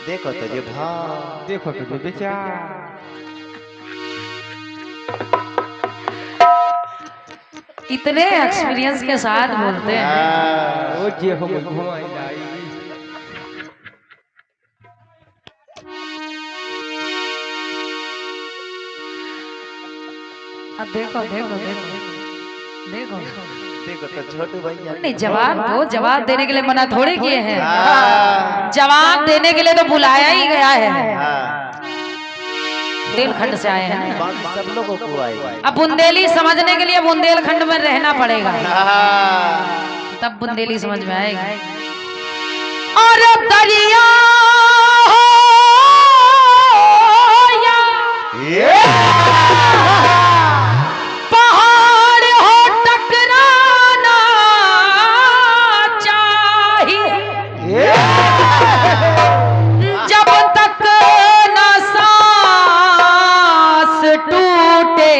देखो तुझे भाव, देखो तुझे विचार। इतने एक्सपीरियंस के साथ बोलते हैं। वो जे हो घुमाई लाई। अब देखो देखो देखो देखो देखो तो छोटू भैया नहीं, जवाब दो। जवाब देने के लिए मना थोड़े किए हैं। जवाब देने के लिए तो बुलाया ही गया है। बुंदेलखंड से आए हैं। बाकी सब लोगों को आएगा। अब बुंदेली समझने के लिए बुंदेलखंड में रहना पड़ेगा, तब बुंदेली समझ में आएगी। और दरिया हो या पहाड़ हो, टकराना चाहिए जब तक न सांस टूटे,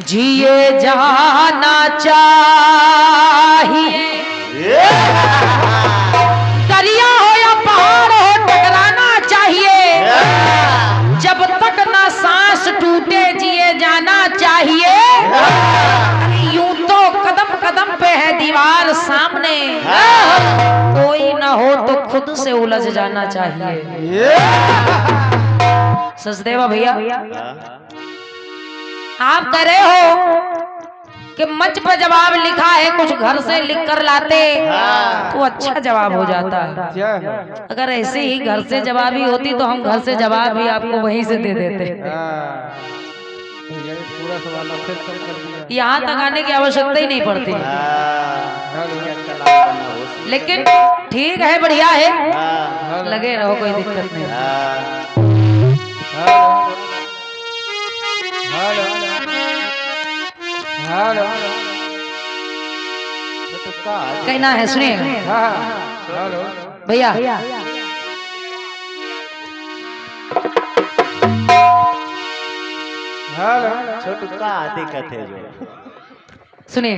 जिए जाना चाहिए। दरिया हो या पहाड़ हो, टकराना चाहिए जब तक ना सांस टूटे, जिए जाना चाहिए। यूं तो कदम कदम पे है दीवार सामने, कोई ना हो तो खुद से उलझ जाना चाहिए। सचदेवा भैया, आप कह रहे हो कि मंच पर जवाब लिखा है, कुछ घर से लिख कर लाते तो अच्छा जवाब हो जाता। अगर ऐसे ही घर से जवाब ही होती तो हम घर से जवाब भी आपको वहीं से दे देते। पूरा सवाल फिर कम कर दिया। यहाँ तक आने की आवश्यकता ही नहीं पड़ती। लेकिन ठीक है, बढ़िया है, लगे रहो, कोई दिक्कत नहीं। कहना है, सुनिए भैया। छोटू का दिक्कत है जो सुनिए।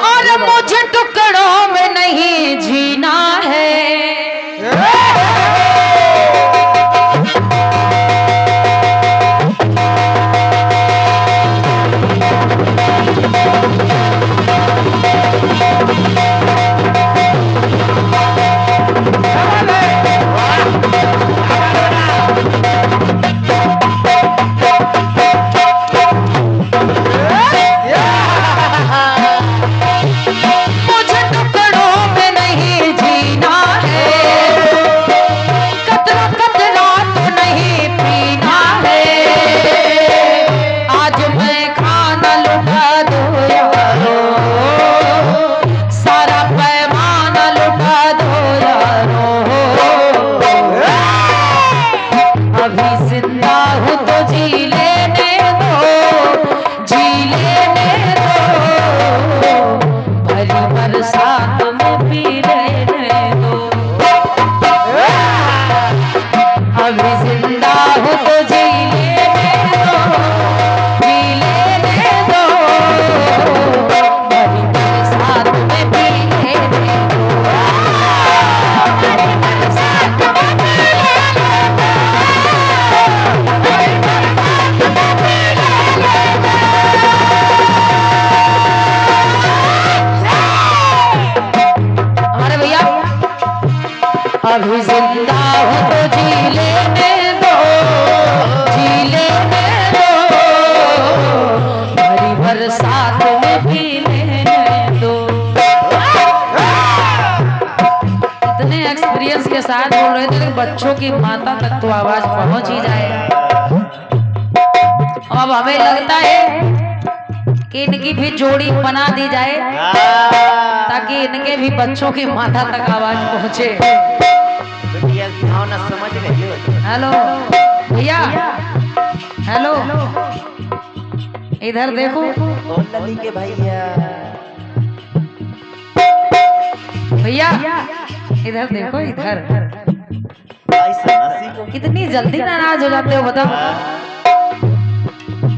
और मुझे टुकड़ों में नहीं जीना है, अभी जिंदा हो तो जी लेने दो, जी लेने दो, भरी बरसात में भी लेने दो। इतने एक्सपीरियंस के साथ बोल रहे थे कि बच्चों की माता तक तो आवाज पहुंच ही जाए। अब हमें लगता है कि इनकी भी जोड़ी बना दी जाए ताकि इनके भी बच्चों की माथा तक आवाज पहुंचे। समझ गए। हेलो भैया, हेलो इधर देखो। लली के भैया, भैया इधर देखो, इधर। कितनी जल्दी नाराज हो जाते हो बताओ।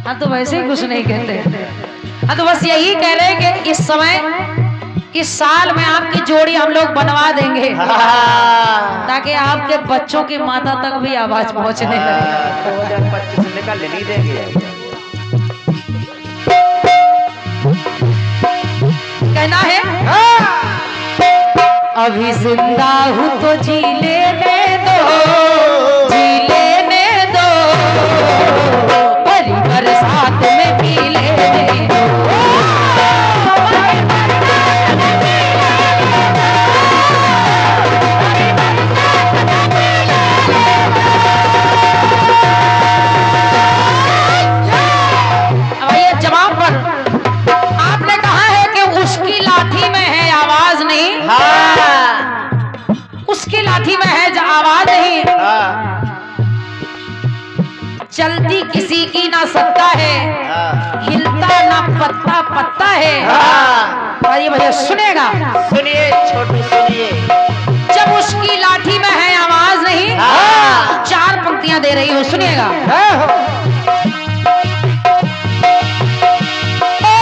हाँ तो वैसे ही कुछ नहीं कहते। हाँ तो बस यही कह रहे हैं कि इस समय इस साल में आपकी जोड़ी हम लोग बनवा देंगे ताकि आपके बच्चों की माता तक भी आवाज पहुंचने लगे। 2025 से निकाल नहीं देंगे। कहना है अभी जिंदा हूँ तो जी लेने दो, जी लेने दो, भरी बरसात में पी लेने दो। अब ये जवाब पर आपने कहा है कि उसकी लाठी में है आवाज नहीं। उसकी लाठी में है आवाज नहीं। चलती किसी की ना सत्ता है, हिलता ना पत्ता पत्ता है। और ये भैया सुनेगा, सुनिए छोटू सुनिए। जब उसकी लाठी में है आवाज नहीं, 4 पंक्तियां दे रही हूं, सुनिएगा। ओ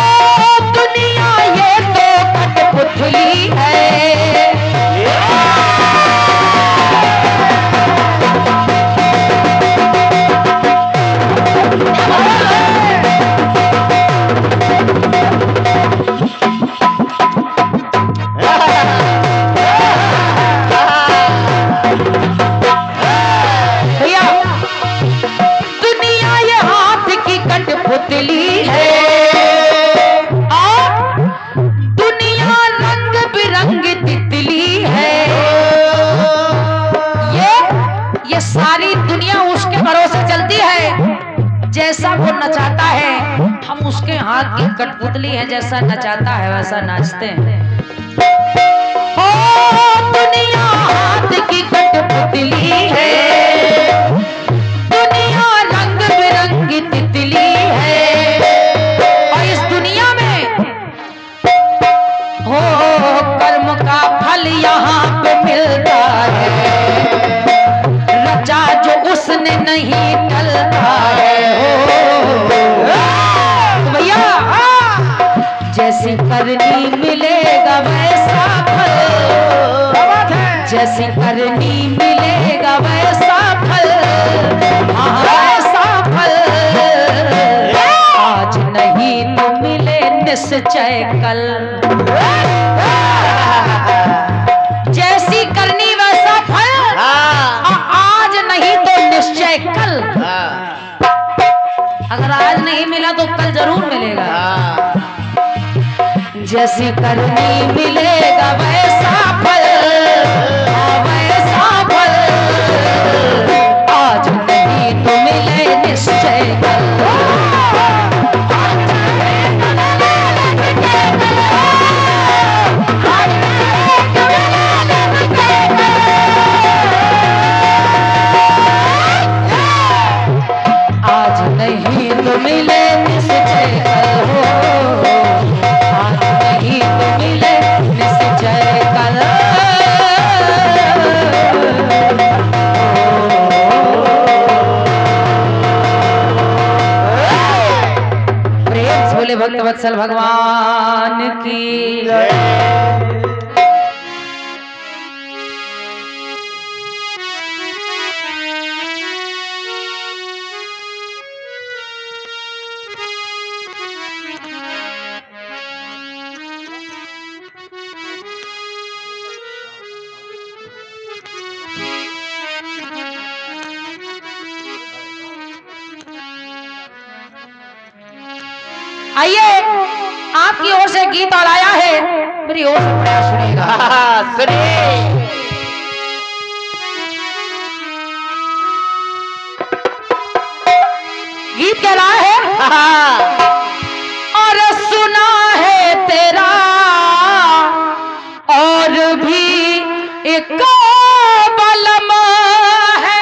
दुनिया ये तो कठपुतली है, पुतली है और दुनिया रंग बिरंग तितली है। ये सारी दुनिया उसके भरोसे चलती है। जैसा वो नचाता है हम उसके हाथ की कठपुतली है, जैसा नचाता है वैसा नाचते हैं। ओ दुनिया हाथ की कठपुतली है, दुनिया रंग बिरंगी तितली है। और इस दुनिया में हो कर्म का फल यहाँ पे मिलता है, रचा जो उसने नहीं टलता है। तो भैया जैसी करनी मिलेगा वैसा फल, जैसी करनी मिलेगा वैसा फल, वैसा फल। आज नहीं तो मिले निश्चय कल, जैसी करनी वैसा फल, आज नहीं तो निश्चय कल। अगर आज नहीं मिला तो कल जरूर मिलेगा। जैसी करनी मिलेगा वैसा फल, वैसा फल। आज नहीं तो मिले निश्चय कल। आज नहीं तो मिले निश्चय कल हो, आज नहीं तो मिले निश्चय कल। प्रेम से बोले भक्त वत्सल भगवान की जय। आइए आपकी ओर से गीत और आया है, मेरी ओर से प्रयास सुनिएगा। सुनिए गीत कह रहा है और सुना है तेरा और भी एक बलम है।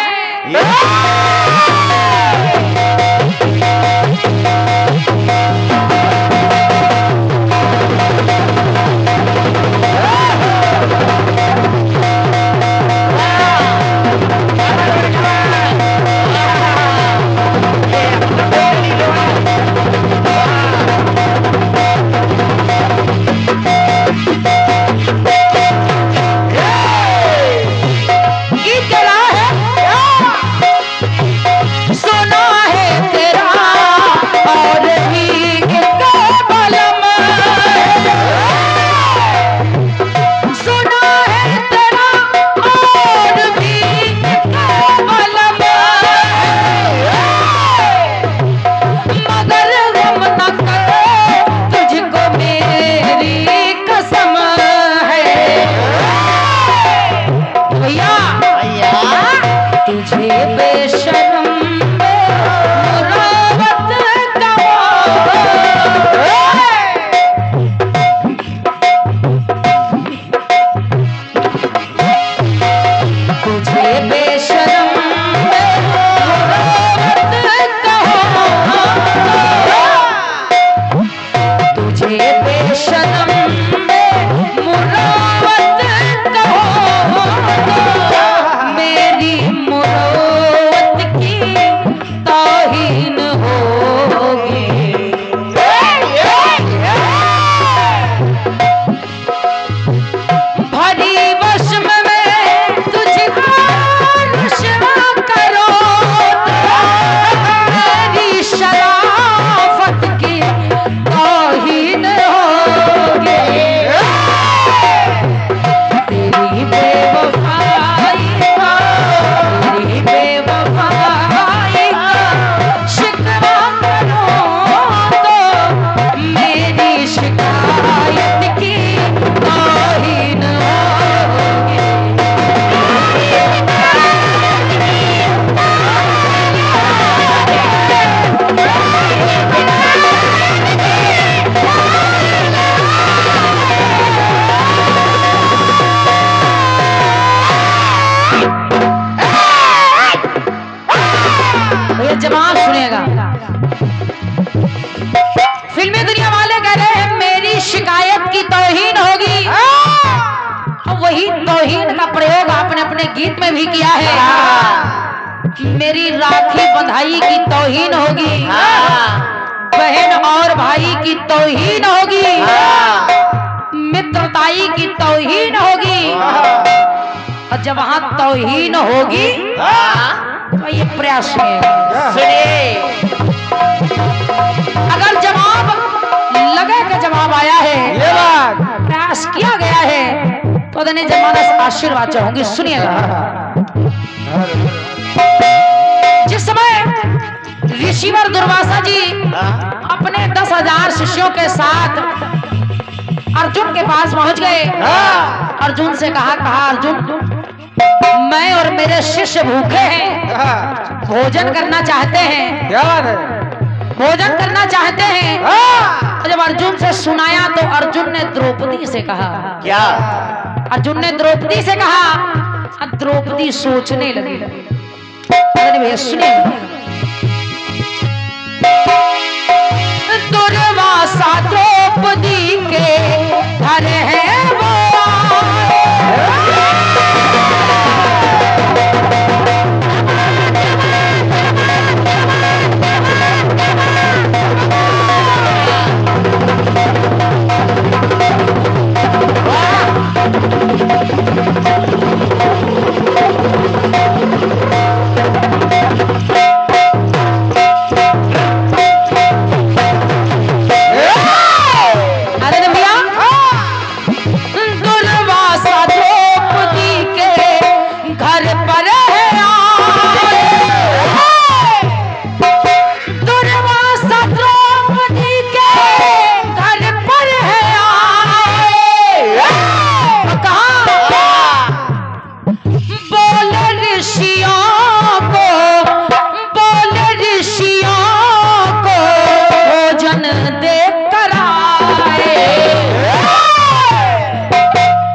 अपने गीत में भी किया है कि मेरी राखी बंधाई की तौहीन होगी, बहन और भाई की तौहीन होगी, मित्रताई की तौहीन होगी। और जब वहां तौहीन होगी तो ये प्रयास सुनिए। अगर जवाब लगे कि जवाब आया है, ये बात प्रयास किया गया है, तो धन्य जमाना से आशीर्वाद चाहूंगी। सुनिएगा, जिस समय ऋषिवर दुर्वासा जी अपने 10,000 शिष्यों के साथ अर्जुन के पास पहुंच गए, अर्जुन से कहा अर्जुन, मैं और मेरे शिष्य भूखे हैं, भोजन करना चाहते हैं। क्या बात है? भोजन करना चाहते हैं। जब अर्जुन से सुनाया तो अर्जुन ने द्रौपदी से कहा, क्या? अर्जुन ने द्रौपदी से कहा। द्रौपदी सोचने लगी। अरे भैया सुनिए, दुर्वासा द्रौपदी के घर है वो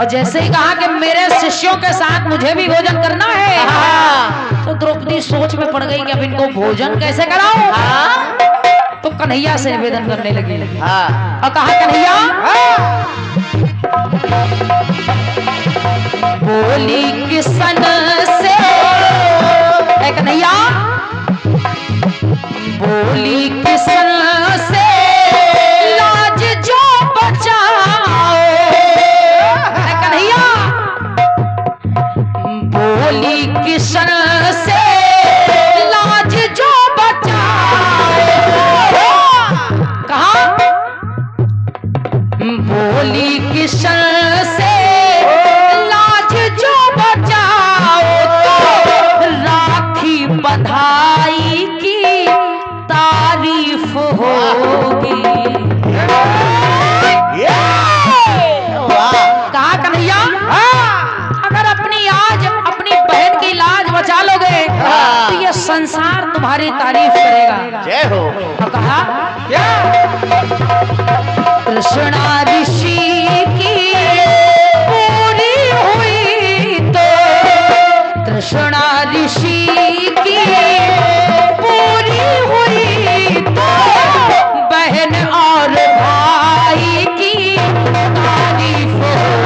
जैसे ही कहा कि मेरे शिष्यों के साथ मुझे भी भोजन करना है, तो द्रौपदी सोच में पड़ गई कि अब इनको भोजन कैसे कराऊं। तो कन्हैया से निवेदन करने लगी और कहा, कन्हैया बोली किसन से, कन्हैया बोली किसन से लाज जो बचाओ, बोली किशन से लाज जो बचाओ। कहा बोली किशन से लाज जो बचाओ, तो राखी बधाई की तारीफ होगी। कहा कन्हैया, अगर अपनी आज अपनी बहन की लाज बचा लोगे तो ये संसार तुम्हारी तारीफ करेगा। जय हो। तो कहा कृष्णा ऋषि की पूरी हुई तो, कृष्णा ऋषि की पूरी हुई तो, बहन और भाई की तारीफ होगी।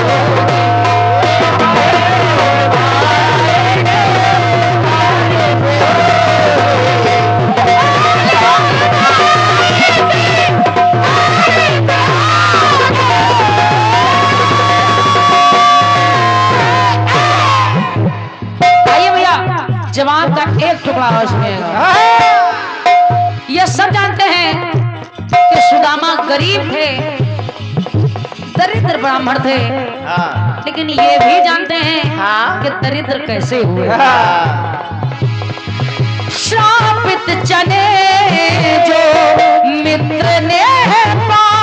जवाब का एक टुकड़ा और सुनिएगा। ये सब जानते हैं कि सुदामा गरीब थे, दरिद्र ब्राह्मण थे, लेकिन ये भी जानते हैं कि दरिद्र कैसे हुए। श्रापित चने जो मित्र ने पाए,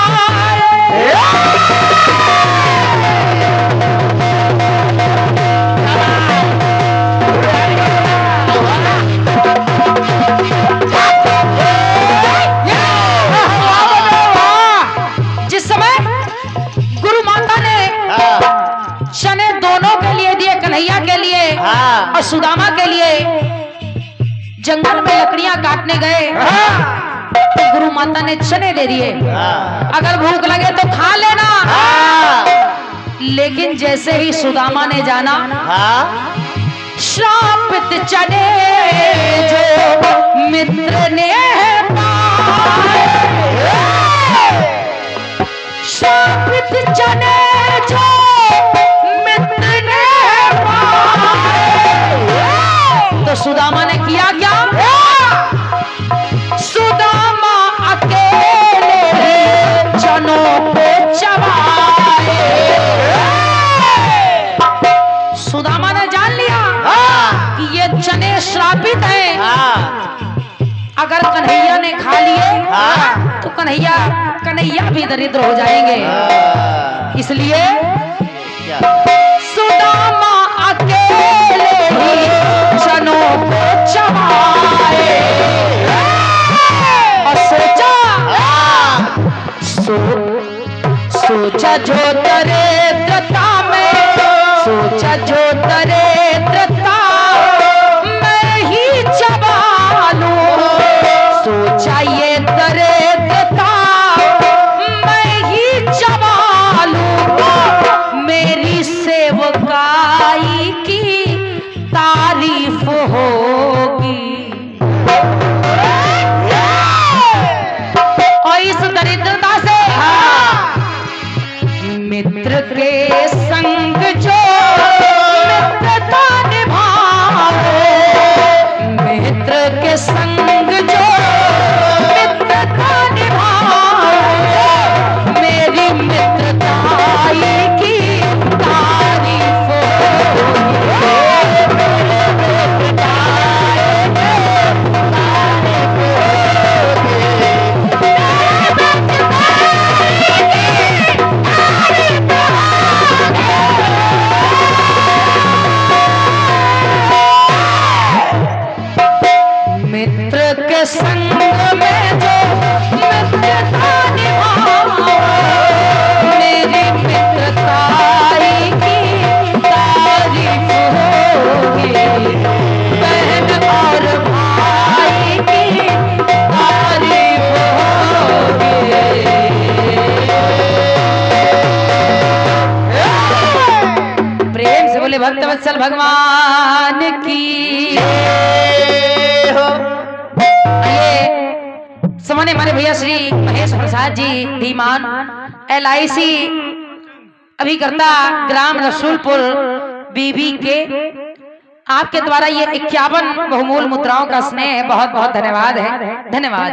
चने दोनों के लिए दिए, कन्हैया के लिए और सुदामा के लिए। जंगल में लकड़ियां काटने गए तो गुरु माता ने चने दे दिए, अगर भूख लगे तो खा लेना। लेकिन जैसे ही सुदामा ने जाना श्रापित चने जो मित्र ने पाए, श्रापित चने जो मित्र ने पाए। तो सुदामा ने किया क्या? सुदामा अकेले चनों को चबाए। सुदामा ने जान लिया कि ये चने श्रापित हैं। अगर कन्हैया ने खा लिए तो कन्हैया भी दरिद्र हो जाएंगे। इसलिए सुदामा अकेले ही चनों को चबाए और सोचा जो दरिद्रता में, सोचा जो दरिद्रता मैं ही चबा लूं, सोचा ये दरिद्रता मैं ही चबा लूं, मेरी सेवकाई की तारीफ होगी। और इस दरिद्रता से मित्र के संग जो मित्रता निभाए, मित्र के संग जो मित्रता निभाए, मेरी मित्रताई की तारीफ मित्र के संग में जो मित्रता निभाए, मेरी मित्रताई की तारीफ होगी, बहन और भाई की तारीफ होगी। प्रेम से बोले भक्तवत्सल भगवान की। समझने हमारे भैया श्री महेश प्रसाद जी धीमान LIC अभिकर्ता ग्राम रसूलपुर बीबी के, आपके द्वारा ये 51 बहुमूल्य मुद्राओं का स्नेह बहुत बहुत धन्यवाद है। धन्यवाद।